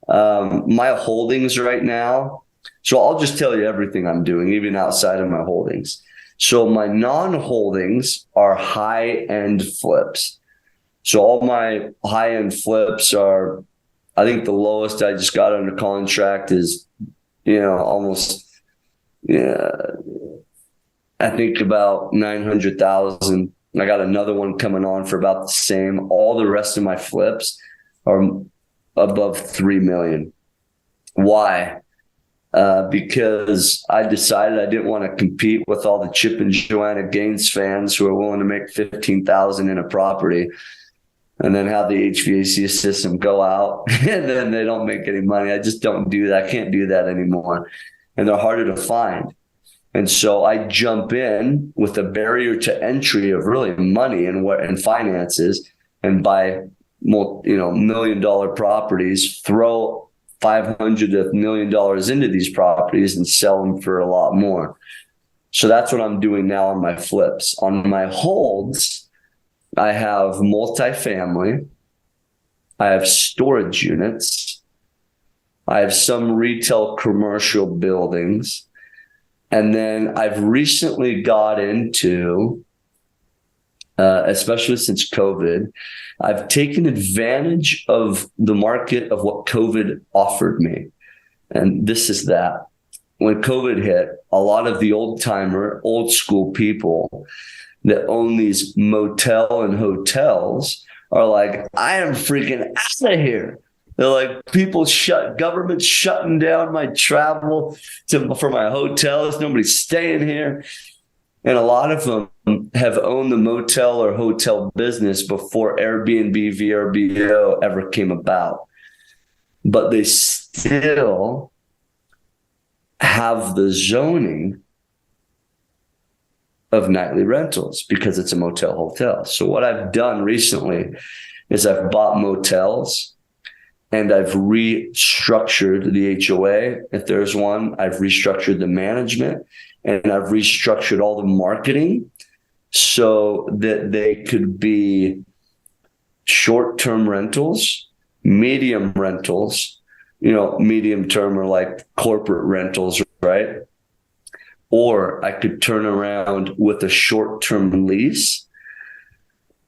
My holdings right now, so I'll just tell you everything I'm doing, even outside of my holdings. So my non-holdings are high-end flips. So all my high-end flips are, I think the lowest I just got under contract is, almost, I think about 900,000. I got another one coming on for about the same. All the rest of my flips are above 3 million. Why? Because I decided I didn't want to compete with all the Chip and Joanna Gaines fans who are willing to make 15,000 in a property and then have the HVAC system go out and then they don't make any money. I just don't do that. I can't do that anymore. And they're harder to find. And so I jump in with a barrier to entry of really money and finances, and buy $1 million properties, throw $500 to $1 million into these properties and sell them for a lot more. So that's what I'm doing now on my flips. On my holds, I have multifamily, I have storage units, I have some retail commercial buildings. And then I've recently got into, especially since COVID, I've taken advantage of the market of what COVID offered me. And this is that. When COVID hit, a lot of the old school people that own these motel and hotels are like, I am freaking out of here. They're like, government's shutting down my travel for my hotels. Nobody's staying here. And a lot of them have owned the motel or hotel business before Airbnb, VRBO ever came about. But they still have the zoning of nightly rentals because it's a motel hotel. So what I've done recently is I've bought motels, and I've restructured the HOA. If there's one, I've restructured the management, and I've restructured all the marketing so that they could be short-term rentals, medium rentals, medium term are like corporate rentals, right? Or I could turn around with a short-term lease.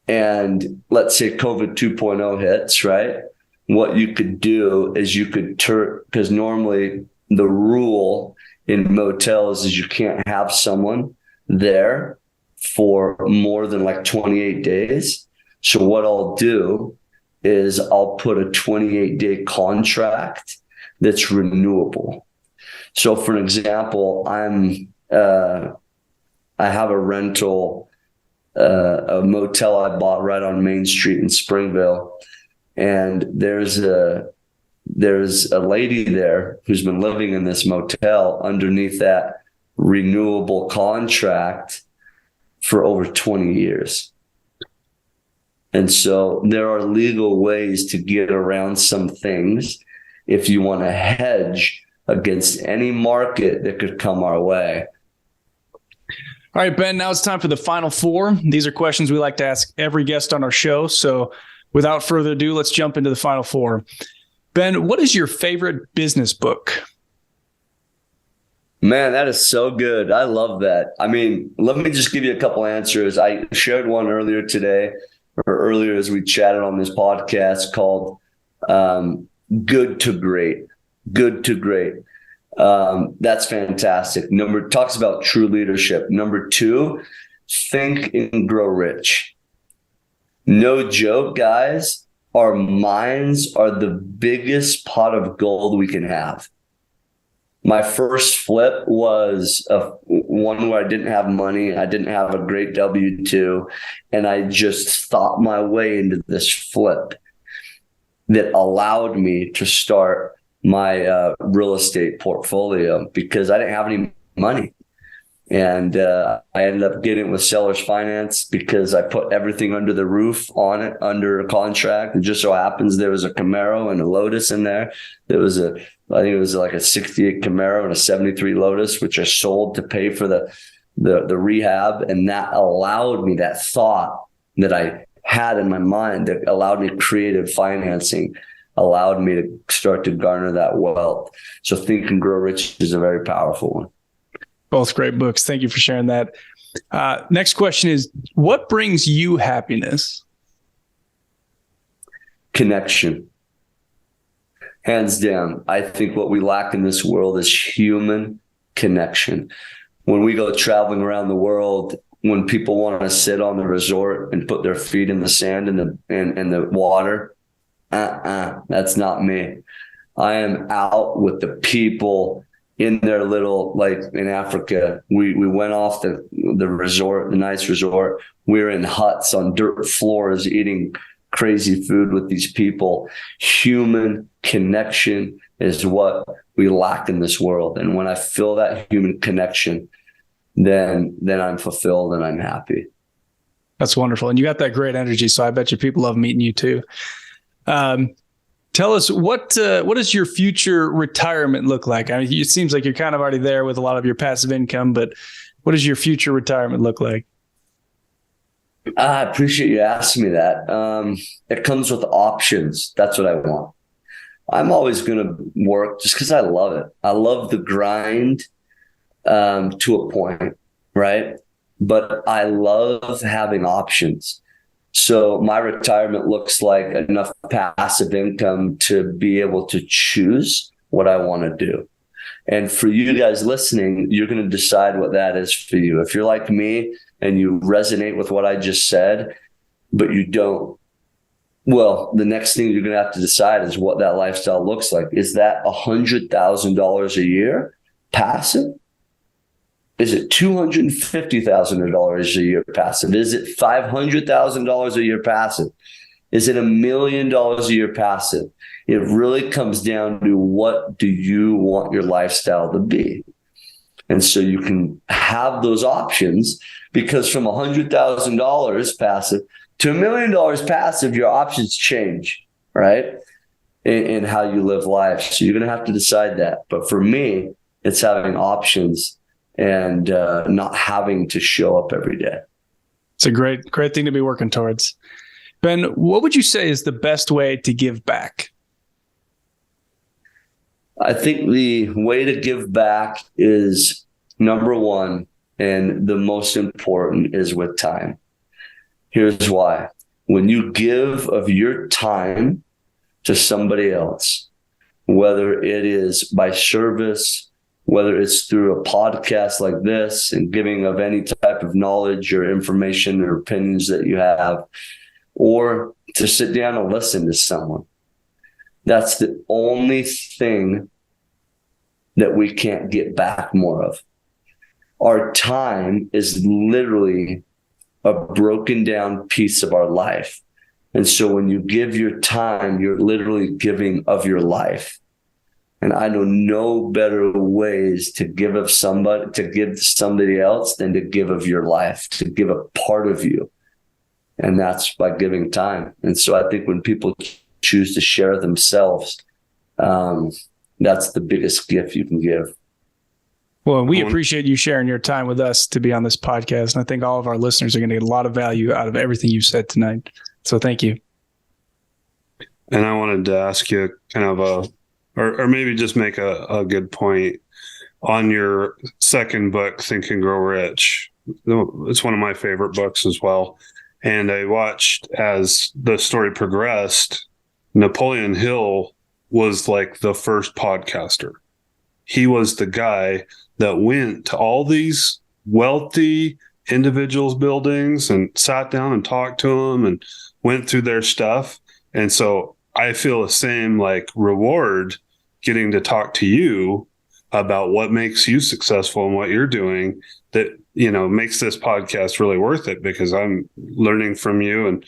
And let's say COVID 2.0 hits, right? What you could do is you could because normally the rule in motels is you can't have someone there for more than like 28 days. So what I'll do is I'll put a 28-day contract that's renewable. So for an example, I have a rental, a motel I bought right on Main Street in Springville. And there's a lady there who's been living in this motel underneath that renewable contract for over 20 years. And so there are legal ways to get around some things if you want to hedge against any market that could come our way. All right, Ben, now it's time for the final four. These are questions we like to ask every guest on our show. So without further ado, let's jump into the final four. Ben, what is your favorite business book? Man, that is so good. I love that. I mean, let me just give you a couple answers. I shared one earlier today, or earlier as we chatted on this podcast, called Good to Great. Good to Great. That's fantastic. Talks about true leadership. Number 2, Think and Grow Rich. No joke, guys. Our minds are the biggest pot of gold we can have. My first flip was one where I didn't have money. I didn't have a great W-2, and I just thought my way into this flip that allowed me to start my real estate portfolio because I didn't have any money. And I ended up getting it with seller's finance because I put everything under the roof on it, under a contract. And just so happens there was a Camaro and a Lotus in there. There was I think it was like a 68 Camaro and a 73 Lotus, which I sold to pay for the rehab. And that allowed me, that thought that I had in my mind that allowed me creative financing, allowed me to start to garner that wealth. So Think and Grow Rich is a very powerful one. Both great books. Thank you for sharing that. Next question is, what brings you happiness? Connection. Hands down. I think what we lack in this world is human connection. When we go traveling around the world, when people want to sit on the resort and put their feet in the sand and the water, that's not me. I am out with the people in their little, like in Africa, we went off the resort, the nice resort. We were in huts on dirt floors eating crazy food with these people. Human connection is what we lack in this world. And when I feel that human connection, then I'm fulfilled and I'm happy. That's wonderful. And you got that great energy. So I bet you people love meeting you too. Tell us, what does your future retirement look like? I mean, it seems like you're kind of already there with a lot of your passive income, but what does your future retirement look like? I appreciate you asking me that. It comes with options. That's what I want. I'm always going to work just because I love it. I love the grind to a point, right? But I love having options. So my retirement looks like enough passive income to be able to choose what I want to do. And for you guys listening, you're going to decide what that is for you. If you're like me and you resonate with what I just said, but you don't, well, the next thing you're going to have to decide is what that lifestyle looks like. Is that $100,000 a year passive? Is it $250,000 a year passive? Is it $500,000 a year passive? Is it $1 million a year passive? It really comes down to, what do you want your lifestyle to be? And so you can have those options, because from $100,000 passive to $1 million passive, your options change, right? In how you live life. So you're going to have to decide that. But for me, it's having options and not having to show up every day. It's a great thing to be working towards. Ben, what would you say is the best way to give back? I think the way to give back is, number one, and the most important, is with time. Here's why. When you give of your time to somebody else, whether it is by service, whether it's through a podcast like this and giving of any type of knowledge or information or opinions that you have, or to sit down and listen to someone, that's the only thing that we can't get back more of. Our time is literally a broken down piece of our life. And so when you give your time, you're literally giving of your life. And I know no better ways to give of somebody, to give to somebody else, than to give of your life, to give a part of you. And that's by giving time. And so I think when people choose to share themselves, that's the biggest gift you can give. Well, we appreciate you sharing your time with us to be on this podcast. And I think all of our listeners are going to get a lot of value out of everything you've said tonight. So thank you. And I wanted to ask you kind of or maybe just make a good point on your second book, Think and Grow Rich. It's one of my favorite books as well. And I watched as the story progressed, Napoleon Hill was like the first podcaster. He was the guy that went to all these wealthy individuals' buildings and sat down and talked to them and went through their stuff. And so I feel the same like reward getting to talk to you about what makes you successful and what you're doing that, makes this podcast really worth it, because I'm learning from you and,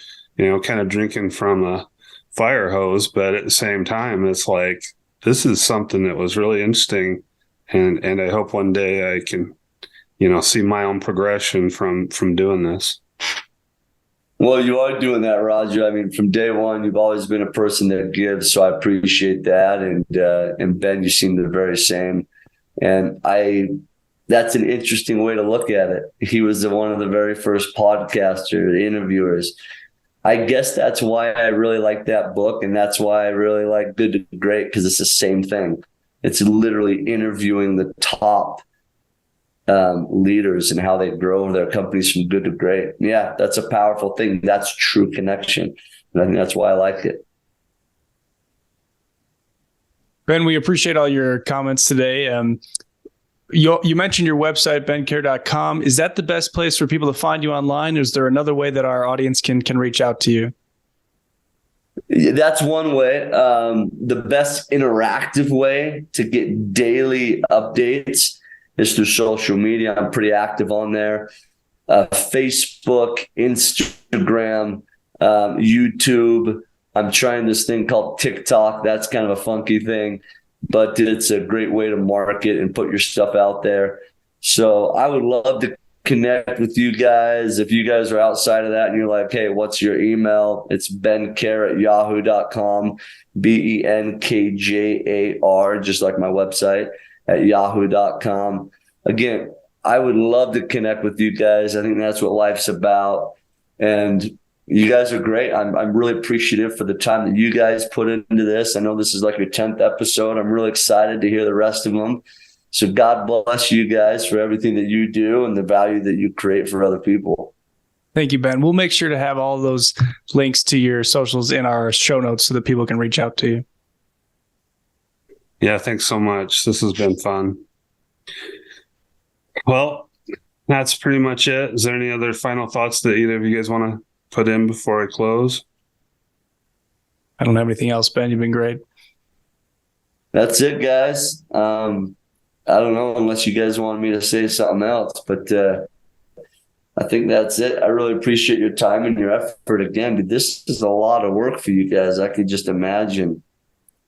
kind of drinking from a fire hose. But at the same time, it's like, this is something that was really interesting. And I hope one day I can, see my own progression from doing this. Well, you are doing that, Roger. I mean, from day one, you've always been a person that gives, so I appreciate that. And Ben, you seem the very same. And that's an interesting way to look at it. He was one of the very first podcaster interviewers. I guess that's why I really like that book, and that's why I really like Good to Great, because it's the same thing. It's literally interviewing the top leaders and how they grow their companies from good to great. Yeah, that's a powerful thing. That's true connection. And I think that's why I like it. Ben, we appreciate all your comments today. You mentioned your website, benkjar.com. Is that the best place for people to find you online? Or is there another way that our audience can reach out to you? That's one way. The best interactive way to get daily updates is through social media. I'm pretty active on there. Facebook, Instagram, YouTube. I'm trying this thing called TikTok. That's kind of a funky thing, but it's a great way to market and put your stuff out there. So I would love to connect with you guys. If you guys are outside of that and you're like, hey, what's your email? It's benkjar@yahoo.com, BENKJAR, just like my website, at yahoo.com. Again, I would love to connect with you guys. I think that's what life's about. And you guys are great. I'm really appreciative for the time that you guys put into this. I know this is like your 10th episode. I'm really excited to hear the rest of them. So God bless you guys for everything that you do and the value that you create for other people. Thank you, Ben. We'll make sure to have all those links to your socials in our show notes so that people can reach out to you. Yeah, thanks so much. This has been fun. Well, that's pretty much it. Is there any other final thoughts that either of you guys want to put in before I close? I don't have anything else, Ben. You've been great. That's it, guys. I don't know unless you guys want me to say something else, but I think that's it. I really appreciate your time and your effort again. Dude, this is a lot of work for you guys. I could just imagine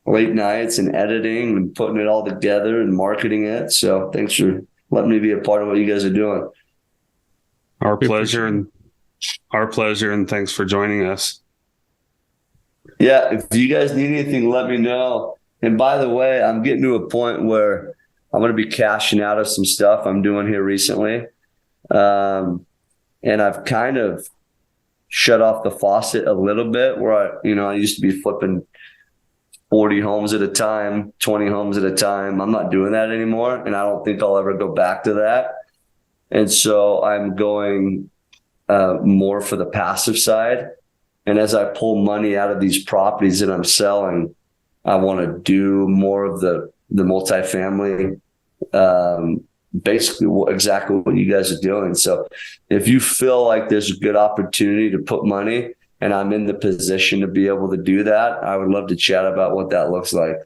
late nights and editing and putting it all together and marketing it. So thanks for letting me be a part of what you guys are doing. Our pleasure, and thanks for joining us. Yeah, if you guys need anything, let me know. And by the way, I'm getting to a point where I'm going to be cashing out of some stuff I'm doing here recently. And I've kind of shut off the faucet a little bit where I used to be flipping 40 homes at a time, 20 homes at a time. I'm not doing that anymore. And I don't think I'll ever go back to that. And so I'm going more for the passive side. And as I pull money out of these properties that I'm selling, I want to do more of the multifamily, basically exactly what you guys are doing. So if you feel like there's a good opportunity to put money and I'm in the position to be able to do that, I would love to chat about what that looks like.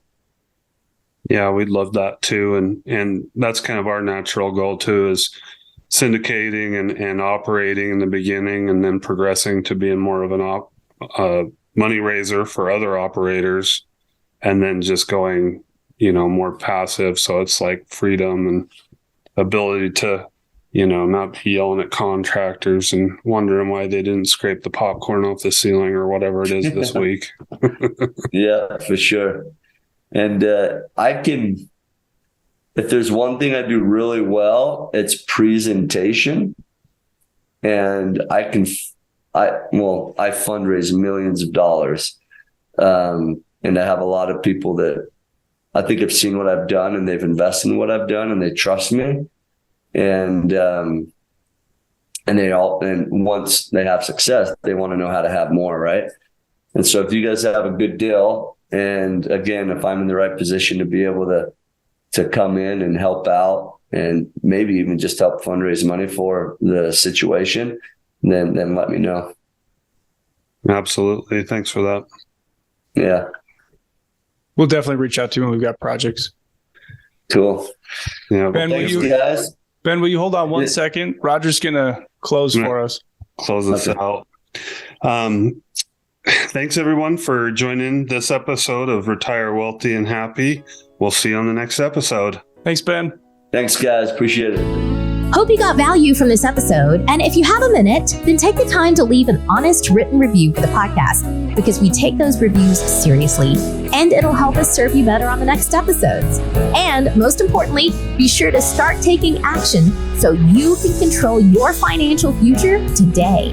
Yeah, we'd love that too. And that's kind of our natural goal too, is syndicating and operating in the beginning and then progressing to being more of an money raiser for other operators, and then just going, more passive. So it's like freedom and ability to, not be yelling at contractors and wondering why they didn't scrape the popcorn off the ceiling or whatever it is this week. Yeah, for sure. And if there's one thing I do really well, it's presentation. And I fundraise millions of dollars. And I have a lot of people that I think have seen what I've done, and they've invested in what I've done, and they trust me. And once they have success, they want to know how to have more, right? And so if you guys have a good deal, and again, if I'm in the right position to be able to come in and help out, and maybe even just help fundraise money for the situation, then let me know. Absolutely. Thanks for that. Yeah. We'll definitely reach out to you when we've got projects. Cool. Yeah. Ben, Thanks, guys. Ben, will you hold on one second? Roger's going to close for us. Close this out. Thanks, everyone, for joining this episode of Retire Wealthy and Happy. We'll see you on the next episode. Thanks, Ben. Thanks, guys. Appreciate it. Hope you got value from this episode. And if you have a minute, then take the time to leave an honest written review for the podcast, because we take those reviews seriously, and it'll help us serve you better on the next episodes. And most importantly, be sure to start taking action so you can control your financial future today.